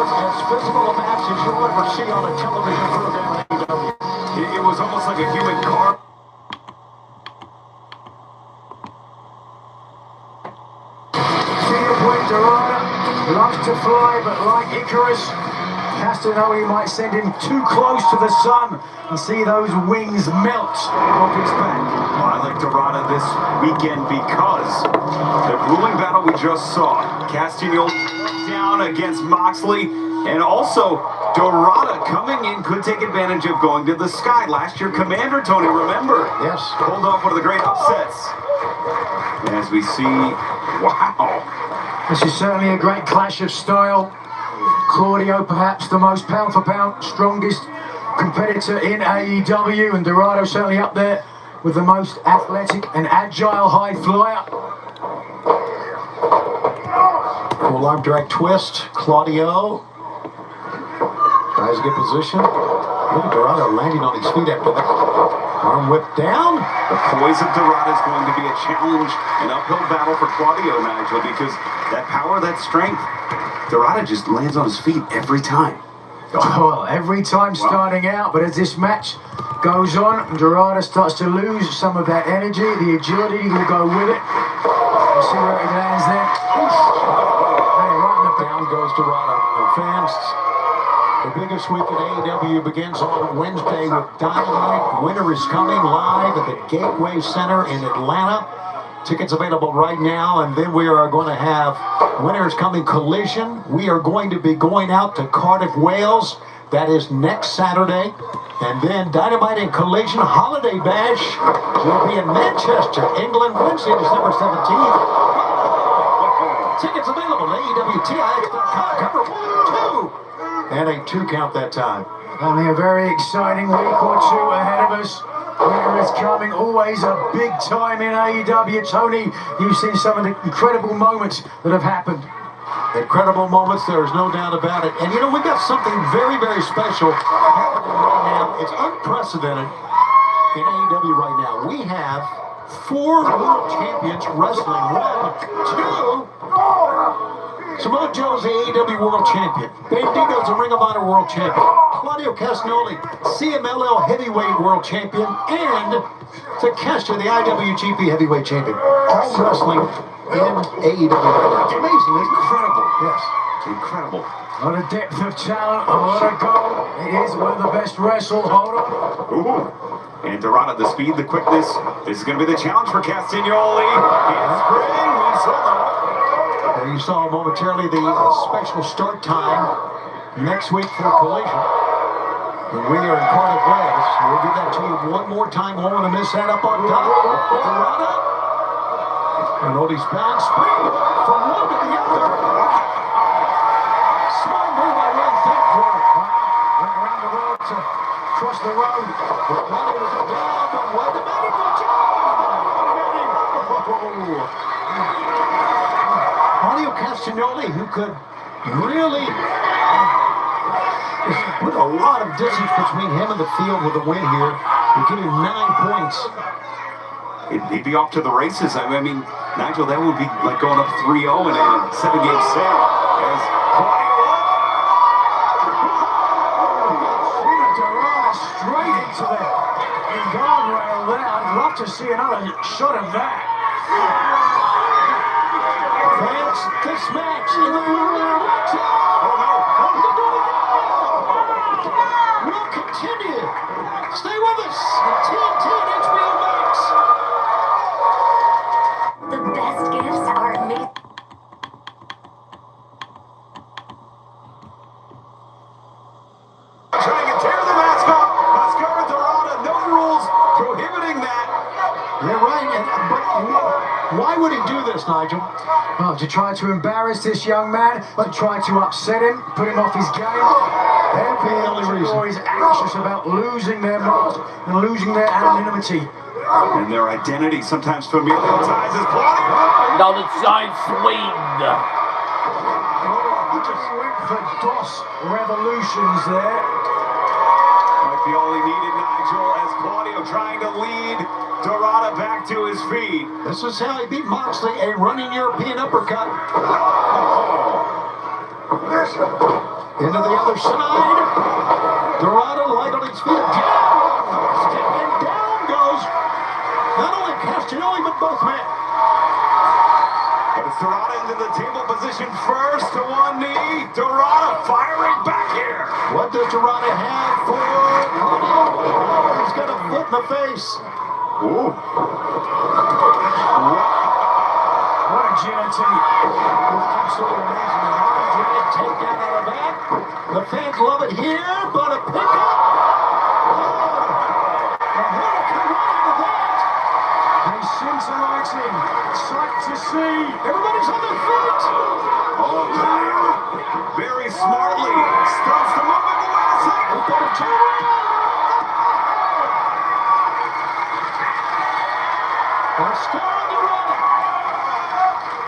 was as physical a match as you'll ever see on a television program in AEW. It was almost like a human car. See the point, Dorada loves to fly, but like Icarus, Castagnoli might send him too close to the sun and see those wings melt off his back. Well, I like Dorada this weekend because the grueling battle we just saw, Castagnoli down against Moxley, and also Dorada coming in could take advantage of going to the sky. Last year, Commander Tony, remember? Yes. Pulled off one of the great upsets. As we see, wow. This is certainly a great clash of style. Claudio, perhaps the most pound-for-pound, strongest competitor in AEW, and Dorado certainly up there with the most athletic and agile high flyer. Full arm drag twist. Claudio tries to get position. Look at Dorado landing on his feet after that. Arm whip down. The poise of Dorada is going to be a challenge, an uphill battle for Claudio, Nigel, because that power, that strength, Dorada just lands on his feet every time. Well, every time starting out, but as this match goes on, Dorada starts to lose some of that energy. The agility will go with it. We'll see where he lands there. Oof. Hey, right in the Down goes Dorada. The fans, the biggest week at AEW begins on Wednesday with Dynamite. Winter is coming live at the Gateway Center in Atlanta. Tickets available right now, and then we are going to have Winter is Coming Collision. We are going to be going out to Cardiff, Wales. That is next Saturday. And then Dynamite and Collision Holiday Bash will be in Manchester, England, Wednesday, December 17th. Tickets available at AEWTIX.com. Cover 1, 2. And a 2 count that time. Only a very exciting week or two ahead of us. Winter is coming, always a big time in AEW. Tony, you've seen some of the incredible moments that have happened. Incredible moments, there is no doubt about it. And you know, we've got something very, very special happening right now. It's unprecedented in AEW right now. We have 4 world champions wrestling. 1, 2. Samoa Joe's the AEW World Champion. Bandito's a Ring of Honor World Champion. Claudio Castagnoli, CMLL Heavyweight World Champion. And Takeshita, the IWGP Heavyweight Champion. All wrestling in AEW. It's amazing, isn't it? Incredible. Yes. It's incredible. A lot of depth of talent, a lot of goal. It is one of the best wrestled. Hold on. Ooh. And Dorada, the speed, the quickness. This is going to be the challenge for Castagnoli. Handspring, we saw that. There you saw momentarily the special start time next week for Collision. And we are in Cardiff, Wales. We'll give that to you one more time. Won't want to miss that up on top. Dorada. And Otis bounce. Spring from one to the other. Smart move by Ray Thankful. Went around the world to cross the road. Claudio was down, but what the medical Claudio Castagnoli, who could really put a lot of distance between him and the field with a win here. We're getting 9 points. He'd be off to the races. I mean, Nigel, that would be like going up 3-0 in a 7-game set. As Claudio Dorada straight into the guardrail there. I'd love to see another shot of that. Fans, this match in the will continue. Stay with us on TNT and HBO Max. The best gifts are made. trying to tear the mask off. Mascara Dorada, no rules prohibiting that. You're right, but why would he do this, Nigel? Well, to try to embarrass this young man, to try to upset him, put him off his game. Every the only reason. always anxious about losing their mask and losing their anonymity. And their identity, sometimes familial ties, is Claudio. Down the side swing. He just went for DOS revolutions there. Might be all he needed, Nigel, as Claudio trying to lead Dorada back to his feet. This is how he beat Moxley, a running European uppercut. Oh. Into the other side. Dorado light on his feet. And down goes not only Castagnoli, but both men. But it's Dorado into the table position first to one knee. Dorado firing back here. What does Dorado have for? Oh, he's got a foot in the face. Ooh. What agility. Absolutely amazing. Drag takedown out of that. The fans love it here, but a pickup. A hurricane right out of that. A scintillating sight to see. Everybody's on their feet. Oh, Claudio very smartly starts the movement. But wait a second. We've got a turn. Oscar Dorado.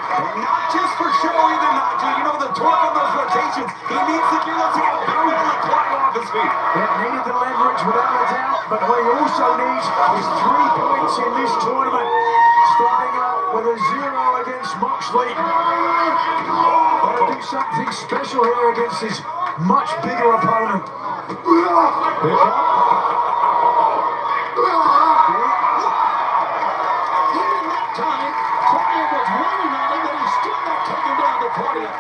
And not just for show either, Nigel. You know the torque on those rotations. He needs to do this to get a big man like Claudio off his feet. It needed the leverage without a doubt, but what he also needs is 3 points in this tournament. Starting out with a 0 against Moxley. Gotta do something special here against his much bigger opponent. Pick up. Even that time, Claudio was waiting on him, but he still got taken down to Claudio.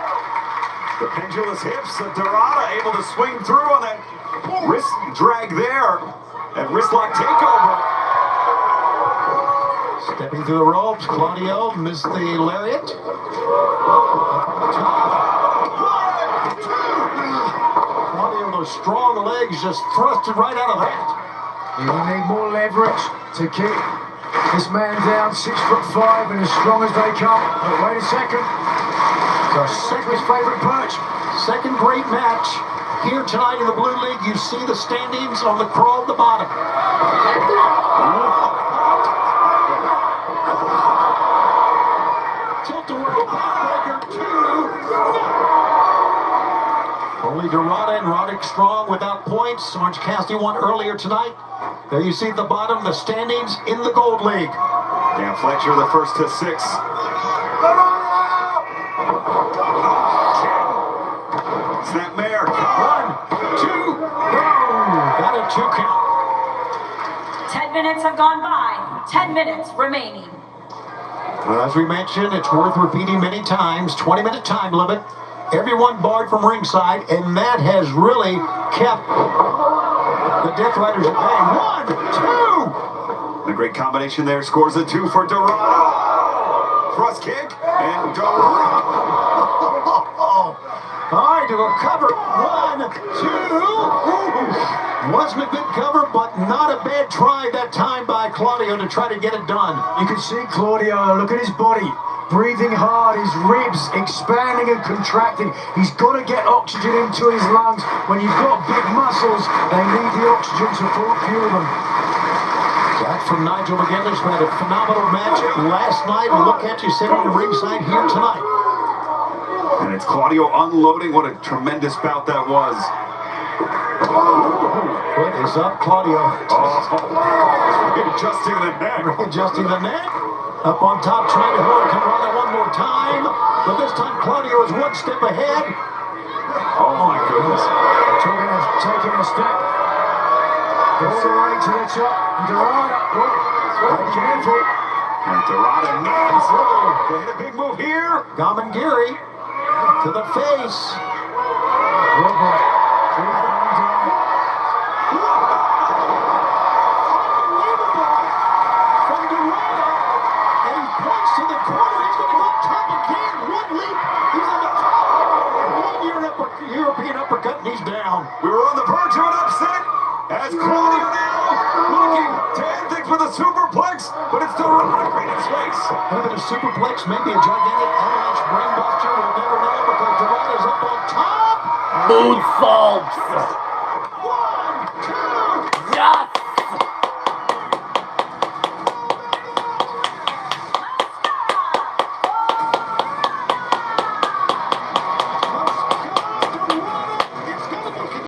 The pendulous hips of Dorado able to swing through on that wrist drag there. That wrist lock takeover. Stepping through the ropes, Claudio missed the lariat. Claudio, those strong legs just thrusted right out of that. You need more leverage to keep this man down, 6'5" and as strong as they come. But wait a second. So his favorite perch. Second great match here tonight in the Blue League. You see the standings on the crow of the bottom. Tilt-a-whirl backbreaker 2. Only Dorado and Roderick Strong without points. Orange Cassidy won earlier tonight. There you see at the bottom the standings in the Gold League. Dan Fletcher the first to 6. Snapmare. 1, 2, boom! Got a 2 count. 10 minutes have gone by. 10 minutes remaining. Well, as we mentioned, it's worth repeating many times. 20-minute time limit. Everyone barred from ringside, and that has really kept the Death Riders at bay. 1, 2! The great combination there scores a 2 for Dorado. Thrust kick and Dorado. All right, to a cover. 1, 2. Wasn't a good cover, but not a bad try that time by Claudio to try to get it done. You can see Claudio, look at his body. Breathing hard, his ribs expanding and contracting. He's got to get oxygen into his lungs. When you've got big muscles, they need the oxygen to fuel them. Back from Nigel McGinley, who had a phenomenal match last night. Look at you sitting on the ringside here tonight. And it's Claudio unloading. What a tremendous bout that was. Foot is up, Claudio. Adjusting the neck. Adjusting the neck. Up on top, trying to hurricane Rana one more time. But this time, Claudio is 1 step ahead. Oh my goodness. Taking a step. All the way to the top. Dorado. Be careful. And Dorado nails. They hit a big move here. Gamangiri to the face. Oh boy. Unbelievable from Dorado. And he points to the corner. He's going to go top again. One leap. He's on the top. One European uppercut, and he's down. We were on the verge of an upset. As Claudio now looking to end things with a superplex, but it's Dorado right in his face. Maybe a superplex, maybe a gigantic avalanche brainbuster. We'll never know because Dorado's up on top. Moonsault.